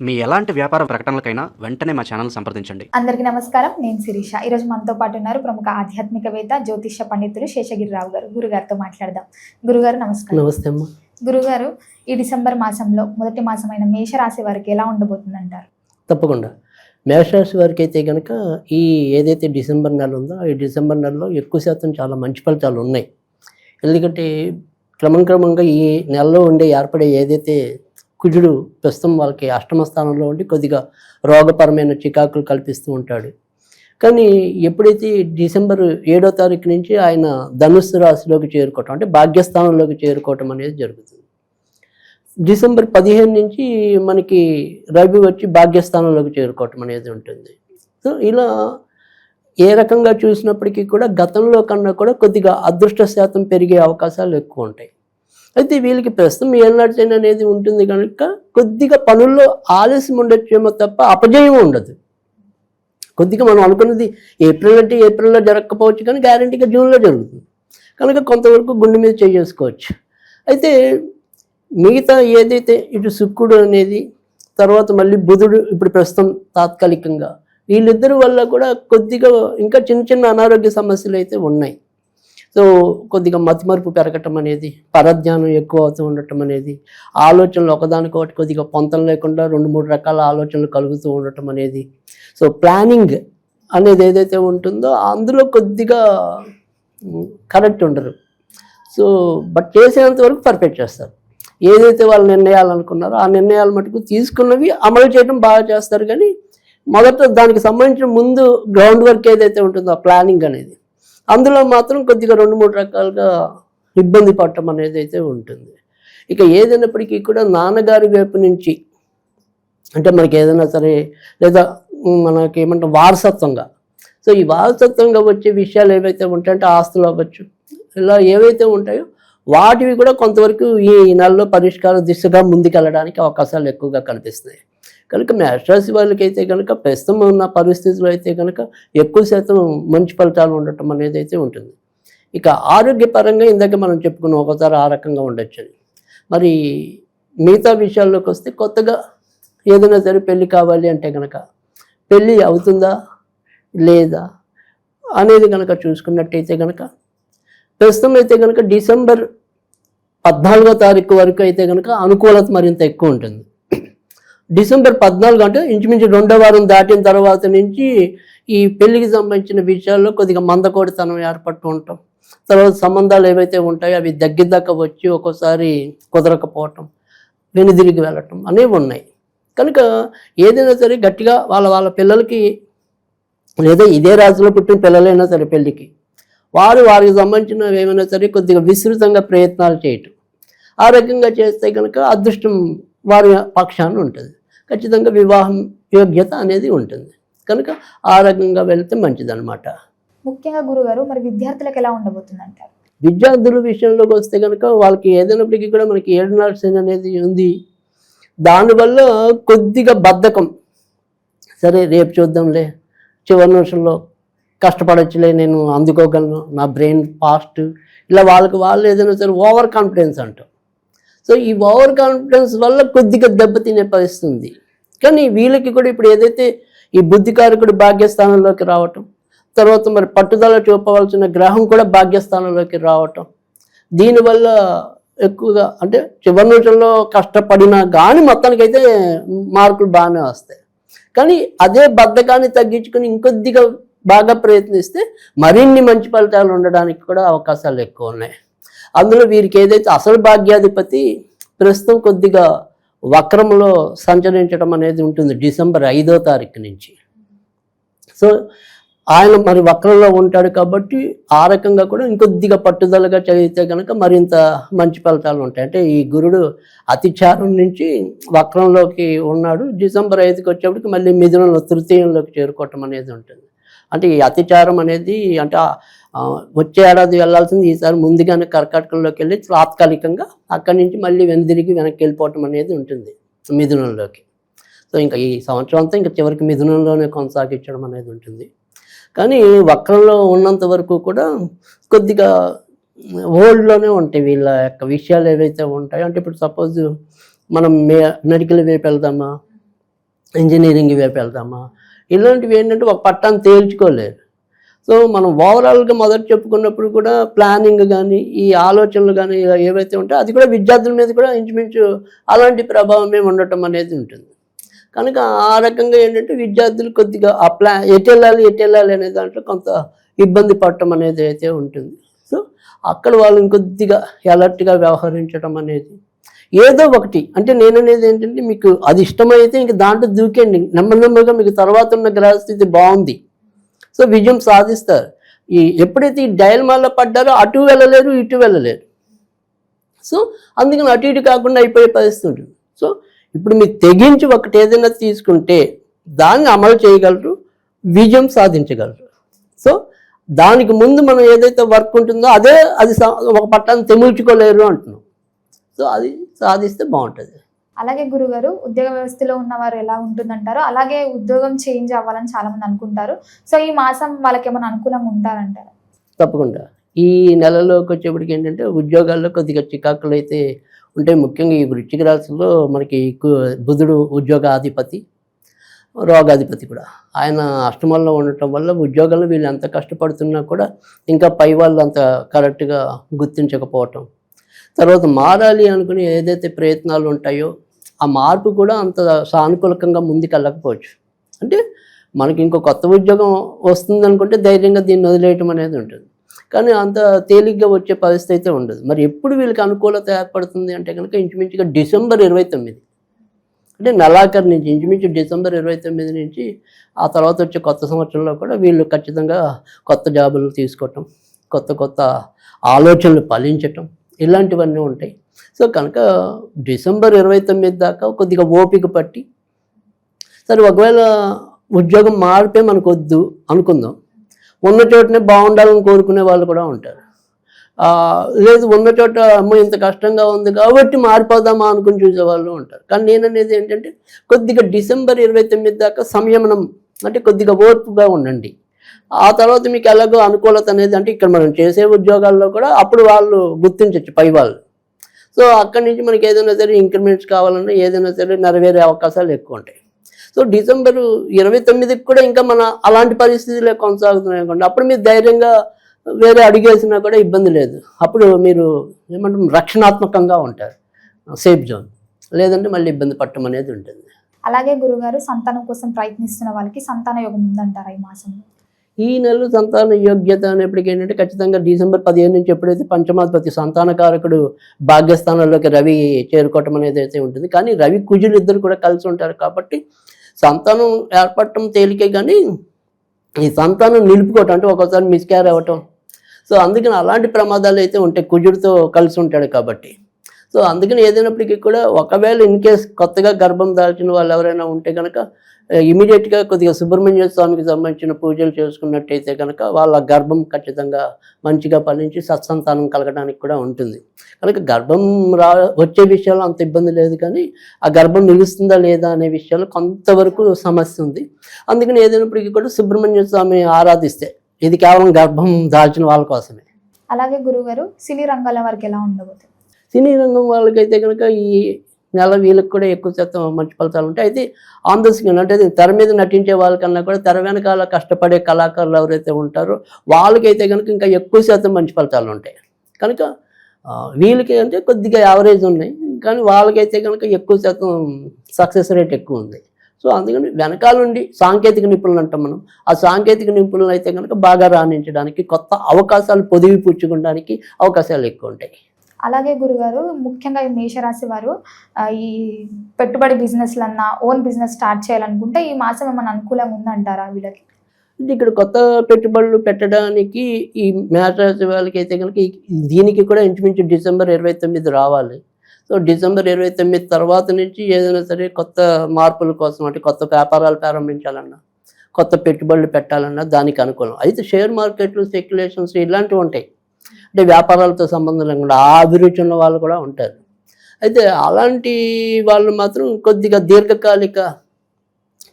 మీ ఎలాంటి వ్యాపార ప్రకటనలకైనా వెంటనే మా ఛానల్ సంప్రదించండి. అందరికీ నమస్కారం. నేను శిరీష. ఈరోజు మనతో పాటు ఉన్నారు ప్రముఖ ఆధ్యాత్మికవేత్త, జ్యోతిష్య పండితులు శేషగిరిరావు గారు. గురుగారితో మాట్లాడదాం. గురుగారు నమస్కారం. నమస్తే అమ్మా. గురుగారు, ఈ డిసెంబర్ మాసంలో మొదటి మాసమైన మేషరాశి వారికి ఎలా ఉండబోతుంది అంటారు? తప్పకుండా మేషరాశి వారికి అయితే కనుక ఈ ఏదైతే డిసెంబర్ నెల ఉందో ఈ డిసెంబర్ నెలలో ఎక్కువ శాతం చాలా మంచి ఫలితాలు ఉన్నాయి. ఎందుకంటే క్రమంగా ఈ నెలలో ఏర్పడే ఏదైతే కుజుడు ప్రస్తుతం వాళ్ళకి అష్టమ స్థానంలో ఉండి కొద్దిగా రోగపరమైన చికాకులు కల్పిస్తూ ఉంటాడు. కానీ ఎప్పుడైతే డిసెంబర్ 7వ తారీఖు నుంచి ఆయన ధనుస్సు రాశిలోకి చేరుకోవటం అంటే భాగ్యస్థానంలోకి చేరుకోవటం అనేది జరుగుతుంది. డిసెంబర్ 15 నుంచి మనకి రవి వచ్చి భాగ్యస్థానంలోకి చేరుకోవటం అనేది ఉంటుంది. సో ఇలా ఏ రకంగా చూసినప్పటికీ కూడా గతంలో కన్నా కూడా కొద్దిగా అదృష్ట శాతం పెరిగే అవకాశాలు ఎక్కువ ఉంటాయి. అయితే వీళ్ళకి ప్రస్తుతం ఏనాటిన అనేది ఉంటుంది కనుక కొద్దిగా పనుల్లో ఆలస్యం ఉండొచ్చేమో తప్ప అపజయం ఉండదు. కొద్దిగా మనం అనుకున్నది ఏప్రిల్ అంటే ఏప్రిల్లో జరగకపోవచ్చు, కానీ గ్యారంటీగా జూన్లో జరుగుతుంది కనుక కొంతవరకు గుండె మీద చేసుకోవచ్చు. అయితే మిగతా ఏదైతే ఇటు శుక్రుడు అనేది తర్వాత మళ్ళీ బుధుడు ఇప్పుడు ప్రస్తుతం తాత్కాలికంగా వీళ్ళిద్దరి వల్ల కూడా కొద్దిగా ఇంకా చిన్న అనారోగ్య సమస్యలు అయితే ఉన్నాయి. సో కొద్దిగా మతిమరుపు పెరగటం అనేది, పరధ్యానం ఎక్కువ అవుతూ ఉండటం అనేది, ఆలోచనలు ఒకదానికొకటి కొద్దిగా పొంతం లేకుండా 2-3 రకాల ఆలోచనలు కలుగుతూ ఉండటం అనేది, సో ప్లానింగ్ అనేది ఏదైతే ఉంటుందో అందులో కొద్దిగా కరెక్ట్ ఉండరు. సో బట్ చేసేంత వరకు పర్ఫెక్ట్ చేస్తారు. ఏదైతే వాళ్ళు నిర్ణయాలు అనుకున్నారో ఆ నిర్ణయాలు మటుకు తీసుకున్నవి అమలు చేయడం బాగా చేస్తారు. కానీ మొదట దానికి సంబంధించిన ముందు గ్రౌండ్ వర్క్ ఏదైతే ఉంటుందో ఆ ప్లానింగ్ అనేది అందులో మాత్రం కొద్దిగా 2-3 రకాలుగా ఇబ్బంది పడటం అనేది అయితే ఉంటుంది. ఇక ఏదైనప్పటికీ కూడా నాన్నగారి వైపు నుంచి అంటే మనకి ఏదైనా సరే లేదా మనకి ఏమంటాం వారసత్వంగా, సో ఈ వారసత్వంగా వచ్చే విషయాలు ఏవైతే ఉంటాయంటే ఆస్తులు అవ్వచ్చు ఇలా ఏవైతే ఉంటాయో వాటివి కూడా కొంతవరకు ఈ నెలలో పరిష్కార దిశగా ముందుకెళ్ళడానికి అవకాశాలు ఎక్కువగా కనిపిస్తున్నాయి. కనుక మేషరాశి వాళ్ళకి అయితే కనుక ప్రస్తుతం ఉన్న పరిస్థితుల్లో అయితే కనుక ఎక్కువ శాతం మంచి ఫలితాలు ఉండటం అనేది అయితే ఉంటుంది. ఇక ఆరోగ్యపరంగా ఇందాక మనం చెప్పుకున్నాం ఒకసారి ఆ రకంగా ఉండొచ్చు అని. మరి మిగతా విషయాల్లోకి వస్తే కొత్తగా ఏదైనా సరే పెళ్ళి కావాలి అంటే కనుక పెళ్ళి అవుతుందా లేదా అనేది కనుక చూసుకున్నట్టయితే కనుక ప్రస్తుతం అయితే కనుక డిసెంబర్ 14వ తారీఖు వరకు అయితే కనుక అనుకూలత మరింత ఎక్కువ ఉంటుంది. డిసెంబర్ 14 అంటే ఇంచుమించు 2వ వారం దాటిన తర్వాత నుంచి ఈ పెళ్లికి సంబంధించిన విషయాల్లో కొద్దిగా మందకోడితనం ఏర్పడుతూ ఉంటాం. తర్వాత సంబంధాలు ఏవైతే ఉంటాయో అవి దగ్గరదాకా వచ్చి ఒక్కోసారి కుదరకపోవటం, వెనుదిరిగి వెళ్ళటం అనేవి ఉన్నాయి. కనుక ఏదైనా సరే గట్టిగా వాళ్ళ పిల్లలకి లేదా ఇదే రాశిలో పుట్టిన పిల్లలైనా సరే పెళ్ళికి వారికి సంబంధించినవి ఏమైనా సరే కొద్దిగా విస్తృతంగా ప్రయత్నాలు చేయటం, ఆ రకంగా చేస్తే కనుక అదృష్టం వారి పక్షాన ఉంటుంది. ఖచ్చితంగా వివాహం యోగ్యత అనేది ఉంటుంది. కనుక ఆ రకంగా వెళ్తే మంచిదన్నమాట. ముఖ్యంగా గురుగారు, మరి విద్యార్థులకు ఎలా ఉండబోతుంది అంటారు? విద్యార్థుల విషయంలోకి వస్తే కనుక వాళ్ళకి ఏదైనప్పటికీ కూడా మనకి 7వ శని అనేది ఉంది. దానివల్ల కొద్దిగా బద్ధకం, సరే రేపు చూద్దాంలే, చివరి నిమిషంలో కష్టపడొచ్చులే, నేను అందుకోగలను, నా బ్రెయిన్ ఫాస్ట్, ఇలా వాళ్ళు ఏదైనా సరే ఓవర్ కాన్ఫిడెన్స్ అంటాం. సో ఈ ఓవర్ కాన్ఫిడెన్స్ వల్ల కొద్దిగా దెబ్బతినే పరిస్థితి ఉంది. కానీ వీళ్ళకి కూడా ఇప్పుడు ఏదైతే ఈ బుద్ధికారకుడు భాగ్యస్థానంలోకి రావటం, తర్వాత మరి పట్టుదల చూపవలసిన గ్రహం కూడా భాగ్యస్థానంలోకి రావటం, దీనివల్ల ఎక్కువగా అంటే చివరి నిమిషంలో కష్టపడినా కానీ మొత్తానికైతే మార్కులు బాగానే వస్తాయి. కానీ అదే బద్ధకాన్ని తగ్గించుకొని ఇంకొద్దిగా బాగా ప్రయత్నిస్తే మరిన్ని మంచి ఫలితాలు ఉండడానికి కూడా అవకాశాలు ఎక్కువ ఉన్నాయి. అందులో వీరికి ఏదైతే అసలు భాగ్యాధిపతి ప్రస్తుతం కొద్దిగా వక్రంలో సంచరించడం అనేది ఉంటుంది డిసెంబర్ 5వ తారీఖు నుంచి. సో ఆయన మరి వక్రంలో ఉంటాడు కాబట్టి ఆ రకంగా కూడా ఇంకొద్దిగా పట్టుదలగా చదివితే కనుక మరింత మంచి ఫలితాలు ఉంటాయి. అంటే ఈ గురుడు అతిచారం నుంచి వక్రంలోకి ఉన్నాడు, డిసెంబర్ 5కి వచ్చేప్పటికి మళ్ళీ మిథునంలో తృతీయంలోకి చేరుకోవటం అనేది ఉంటుంది. అంటే ఈ అతిచారం అనేది అంటే వచ్చే ఏడాది వెళ్ళాల్సింది ఈసారి ముందుగానే కర్కాటకంలోకి వెళ్ళి తాత్కాలికంగా అక్కడి నుంచి మళ్ళీ వెనుదిరిగి వెనక్కి వెళ్ళిపోవటం అనేది ఉంటుంది మిథునంలోకి. సో ఇంకా ఈ సంవత్సరం అంతా ఇంకా చివరికి మిథునంలోనే కొనసాగించడం అనేది ఉంటుంది. కానీ వక్రంలో ఉన్నంత వరకు కూడా కొద్దిగా ఓల్డ్లోనే ఉంటాయి వీళ్ళ యొక్క విషయాలు ఏవైతే ఉంటాయో. అంటే ఇప్పుడు సపోజ్ మనం మెడికల్ వైపు వెళ్దామా, ఇంజనీరింగ్ వైపు వెళ్తామా, ఇలాంటివి ఏంటంటే ఒక పట్టాన్ని తేల్చుకోలేరు. సో మనం ఓవరాల్గా మొదట చెప్పుకున్నప్పుడు కూడా ప్లానింగ్ కానీ ఈ ఆలోచనలు కానీ ఏవైతే ఉంటాయో అది కూడా విద్యార్థుల మీద కూడా ఇంచుమించు అలాంటి ప్రభావమే ఉండటం అనేది ఉంటుంది. కనుక ఆ రకంగా ఏంటంటే విద్యార్థులు కొద్దిగా ఆ ఎటు వెళ్ళాలి అనే దాంట్లో కొంత ఇబ్బంది పడటం అనేది అయితే ఉంటుంది. సో అక్కడ వాళ్ళని కొద్దిగా అలర్ట్గా వ్యవహరించడం అనేది ఏదో ఒకటి అంటే నేను అనేది ఏంటంటే మీకు అది ఇష్టమైతే ఇంక దాంట్లో దూకేయండి, నెమ్మదిగా మీకు తర్వాత ఉన్న గ్రహస్థితి బాగుంది, సో విజయం సాధిస్తారు. ఎప్పుడైతే ఈ డైలమాలో పడ్డారో అటు వెళ్ళలేరు ఇటు వెళ్ళలేరు. సో అందుకని అటు ఇటు కాకుండా అయిపోయే పరిస్థితి ఉంటుంది. సో ఇప్పుడు మీరు తెగించి ఒకటి ఏదైనా తీసుకుంటే దాన్ని అమలు చేయగలరు, విజయం సాధించగలరు. సో దానికి ముందు మనం ఏదైతే వర్క్ ఉంటుందో అది ఒక పట్టాన్ని తెముల్చుకోలేరు అంటున్నాం. సో అది సాధిస్తే బాగుంటుంది. అలాగే గురుగారు, ఉద్యోగ వ్యవస్థలో ఉన్నవారు ఎలా ఉంటుందంటారో అలాగే ఉద్యోగం చేంజ్ అవ్వాలని చాలా మంది అనుకుంటారు. సో ఈ మాసం వాళ్ళకి ఏమైనా అనుకూలంగా ఉంటారంటారా? తప్పకుండా ఈ నెలలోకి వచ్చేప్పటికి ఏంటంటే ఉద్యోగాల్లో కొద్దిగా చికాకులు అయితే ఉంటాయి. ముఖ్యంగా ఈ వృశ్చిక రాశిలో మనకి బుధుడు ఉద్యోగాధిపతి, రోగాధిపతి కూడా. ఆయన అష్టమంలో ఉండటం వల్ల ఉద్యోగంలో వీళ్ళు ఎంత కష్టపడుతున్నా కూడా ఇంకా పై వాళ్ళు అంత కరెక్ట్గా గుర్తించకపోవటం, తర్వాత మారాలి అనుకుని ఏదైతే ప్రయత్నాలు ఉంటాయో ఆ మార్పు కూడా అంత సానుకూలకంగా ముందుకెళ్ళకపోవచ్చు. అంటే మనకి ఇంకో కొత్త ఉద్యోగం వస్తుంది అనుకుంటే ధైర్యంగా దీన్ని వదిలేయటం అనేది ఉంటుంది, కానీ అంత తేలిగ్గా వచ్చే పరిస్థితి అయితే ఉండదు. మరి ఎప్పుడు వీళ్ళకి అనుకూలత ఏర్పడుతుంది అంటే కనుక ఇంచుమించుగా డిసెంబర్ 29, అంటే నెలాఖరు నుంచి ఇంచుమించు డిసెంబర్ 29 నుంచి ఆ తర్వాత వచ్చే కొత్త సంవత్సరంలో కూడా వీళ్ళు ఖచ్చితంగా కొత్త జాబులు తీసుకోవటం, కొత్త ఆలోచనలు ఫలించటం, ఇలాంటివన్నీ ఉంటాయి. సో కనుక డిసెంబర్ 29 దాకా కొద్దిగా ఓపిక పట్టి, సరే ఒకవేళ ఉద్యోగం మారితే మనకు వద్దు అనుకుందాం, ఉన్న చోటనే బాగుండాలని కోరుకునే వాళ్ళు కూడా ఉంటారు. లేదు ఉన్న చోట అమ్మ ఇంత కష్టంగా ఉంది కాబట్టి మారిపోదామా అనుకుని చూసేవాళ్ళు ఉంటారు. కానీ నేననేది ఏంటంటే కొద్దిగా డిసెంబర్ 29 దాకా సంయమనం, అంటే కొద్దిగా ఓర్పుగా ఉండండి. ఆ తర్వాత మీకు ఎలాగో అనుకూలత అనేది అంటే ఇక్కడ మనం చేసే ఉద్యోగాల్లో కూడా అప్పుడు వాళ్ళు గుర్తించవచ్చు పై వాళ్ళు. సో అక్కడి నుంచి మనకి ఏదైనా సరే ఇంక్రిమెంట్స్ కావాలన్నా ఏదైనా సరే నెరవేరే అవకాశాలు ఎక్కువ ఉంటాయి. సో డిసెంబర్ 29కి కూడా ఇంకా మన అలాంటి పరిస్థితులే కొనసాగుతున్నాయి అనుకోండి, అప్పుడు మీరు ధైర్యంగా వేరే అడిగేసినా కూడా ఇబ్బంది లేదు. అప్పుడు మీరు ఏమంటారు రక్షణాత్మకంగా ఉంటారు, సేఫ్ జోన్. లేదంటే మళ్ళీ ఇబ్బంది పడటం అనేది ఉంటుంది. అలాగే గురుగారు, సంతానం కోసం ప్రయత్నిస్తున్న వాళ్ళకి సంతాన యోగం ఉందంటారా ఈ మాసంలో? ఈ నెలలో సంతాన యోగ్యత అనేప్పటికీ ఏంటంటే ఖచ్చితంగా డిసెంబర్ 15 నుంచి ఎప్పుడైతే పంచమాధిపతి సంతానకారకుడు భాగ్యస్థానంలోకి రవి చేరుకోవటం అనేది అయితే ఉంటుంది. కానీ రవి కుజులు ఇద్దరు కూడా కలిసి ఉంటారు కాబట్టి సంతానం ఏర్పడటం తేలికే, కానీ ఈ సంతానం నిలుపుకోవటం అంటే ఒక్కోసారి మిస్క్యార్ అవ్వటం, సో అందుకని అలాంటి ప్రమాదాలు అయితే ఉంటాయి, కుజుడితో కలిసి ఉంటాడు కాబట్టి. సో అందుకని ఏదైనప్పటికీ కూడా ఒకవేళ ఇన్ కేస్ కొత్తగా గర్భం దాల్చిన వాళ్ళు ఎవరైనా ఉంటే కనుక ఇమీడియట్గా కొద్దిగా సుబ్రహ్మణ్య స్వామికి సంబంధించిన పూజలు చేసుకున్నట్టయితే కనుక వాళ్ళ గర్భం ఖచ్చితంగా మంచిగా ఫలించి సత్సంతానం కలగడానికి కూడా ఉంటుంది. కనుక గర్భం వచ్చే విషయాల్లో అంత ఇబ్బంది లేదు, కానీ ఆ గర్భం నిలుస్తుందా లేదా అనే విషయాల్లో కొంతవరకు సమస్య ఉంది. అందుకని ఏదైనప్పటికీ కూడా సుబ్రహ్మణ్య స్వామి ఆరాధిస్తే ఇది కేవలం గర్భం దాల్చిన వాళ్ళ కోసమే. అలాగే గురుగారు, సినీ రంగాల వారికి ఎలా ఉండబోతుంది? సినీ రంగం వాళ్ళకైతే కనుక ఈ నెల వీళ్ళకి కూడా ఎక్కువ శాతం మంచి ఫలితాలు ఉంటాయి. అయితే ఆన్ ద స్క్రీన్ అంటే తెర మీద నటించే వాళ్ళకన్నా కూడా తెర వెనకాల కష్టపడే కళాకారులు ఎవరైతే ఉంటారో వాళ్ళకైతే కనుక ఇంకా ఎక్కువ శాతం మంచి ఫలితాలు ఉంటాయి. కనుక వీళ్ళకి అంటే కొద్దిగా యావరేజ్ ఉన్నాయి, కానీ వాళ్ళకైతే కనుక ఎక్కువ శాతం సక్సెస్ రేట్ ఎక్కువ ఉంది. సో అందుకని వెనకాల నుండి సాంకేతిక నిపుణులు అంటాం మనం, ఆ సాంకేతిక నిపుణులు అయితే కనుక బాగా రాణించడానికి, కొత్త అవకాశాలు పొదివి పుచ్చుకోవడానికి అవకాశాలు ఎక్కువ ఉంటాయి. అలాగే గురుగారు, ముఖ్యంగా ఈ మేషరాశి వారు ఈ పెట్టుబడి బిజినెస్లన్నా ఓన్ బిజినెస్ స్టార్ట్ చేయాలనుకుంటే ఈ మాసం ఏమైనా అనుకూలంగా ఉందంటారా వీళ్ళకి? ఇక్కడ కొత్త పెట్టుబడులు పెట్టడానికి ఈ మేషరాశి వాళ్ళకి అయితే కనుక దీనికి కూడా ఇంచుమించు డిసెంబర్ 29 రావాలి. సో డిసెంబర్ 29 తర్వాత నుంచి ఏదైనా సరే కొత్త మార్పుల కోసం, అంటే కొత్త వ్యాపారాలు ప్రారంభించాలన్నా, కొత్త పెట్టుబడులు పెట్టాలన్నా దానికి అనుకూలం. అయితే షేర్ మార్కెట్లు, స్పెక్యులేషన్స్ ఇలాంటివి ఉంటాయి, అంటే వ్యాపారాలతో సంబంధం లేకుండా ఆ అభిరుచి ఉన్న వాళ్ళు కూడా ఉంటారు. అయితే అలాంటి వాళ్ళు మాత్రం కొద్దిగా దీర్ఘకాలిక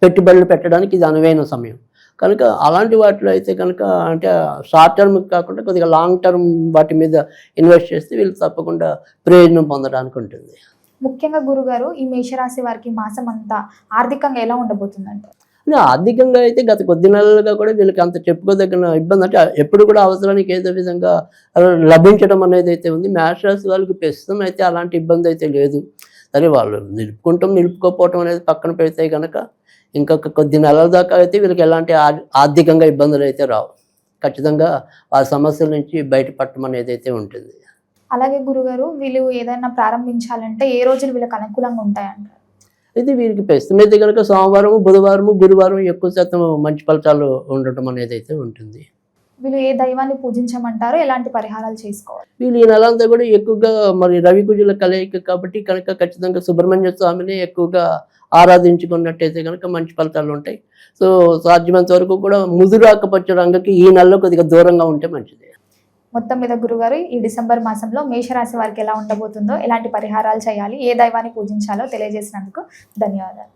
పెట్టుబడులు పెట్టడానికి ఇది అనువైన సమయం. కనుక అలాంటి వాటిలో అయితే కనుక అంటే షార్ట్ టర్మ్ కాకుండా కొద్దిగా లాంగ్ టర్మ్ వాటి మీద ఇన్వెస్ట్ చేస్తే వీళ్ళు తప్పకుండా ప్రయోజనం పొందడానికి ఉంటుంది. ముఖ్యంగా గురుగారు ఈ మేషరాశి వారికి మాసం అంతా ఆర్థికంగా ఎలా ఉండబోతుందంట? ఆర్థికంగా అయితే గత కొద్ది నెలలుగా కూడా వీళ్ళకి అంత చెప్పుకోదగిన ఇబ్బంది అంటే ఎప్పుడు కూడా అవసరానికి ఏదో విధంగా లభించడం అనేది అయితే ఉంది. మేషరాశి వాళ్ళకి ప్రస్తుతం అయితే అలాంటి ఇబ్బంది అయితే లేదు. సరే వాళ్ళు నిలుపుకోకపోవటం అనేది పక్కన పెడితే కనుక ఇంకొక కొద్ది నెలల దాకా అయితే వీళ్ళకి ఎలాంటి ఆర్థికంగా ఇబ్బందులు అయితే రావు. ఖచ్చితంగా ఆ సమస్యల నుంచి బయటపడటం అనేది అయితే ఉంటుంది. అలాగే గురుగారు వీళ్ళు ఏదైనా ప్రారంభించాలంటే ఏ రోజులు వీళ్ళకి అనుకూలంగా ఉంటాయంటారు? అయితే వీరికి ప్రస్తుతం అయితే కనుక సోమవారం, బుధవారం, గురువారం ఎక్కువ శాతం మంచి ఫలితాలు ఉండటం అనేది అయితే ఉంటుంది. వీళ్ళు ఏ దైవాన్ని పూజించమంటారు? ఎలాంటి పరిహారాలు చేసుకోవాలి? వీళ్ళు ఈ నెల అంతా కూడా ఎక్కువగా మరి రవి కుజుల కలయిక కాబట్టి కనుక ఖచ్చితంగా సుబ్రహ్మణ్య స్వామిని ఎక్కువగా ఆరాధించుకున్నట్టయితే కనుక మంచి ఫలితాలు ఉంటాయి. సో సాధ్యమైనంత వరకు కూడా ముదురు ఆకుపచ్చ రంగుకి ఈ నెలలో కొద్దిగా దూరంగా ఉంటే మంచిది. మొత్తం మీద గురుగారు ఈ డిసెంబర్ మాసంలో మేషరాశి వారికి ఎలా ఉండబోతుందో, ఎలాంటి పరిహారాలు చేయాలి, ఏ దైవాన్ని పూజించాలో తెలియజేసినందుకు ధన్యవాదాలు.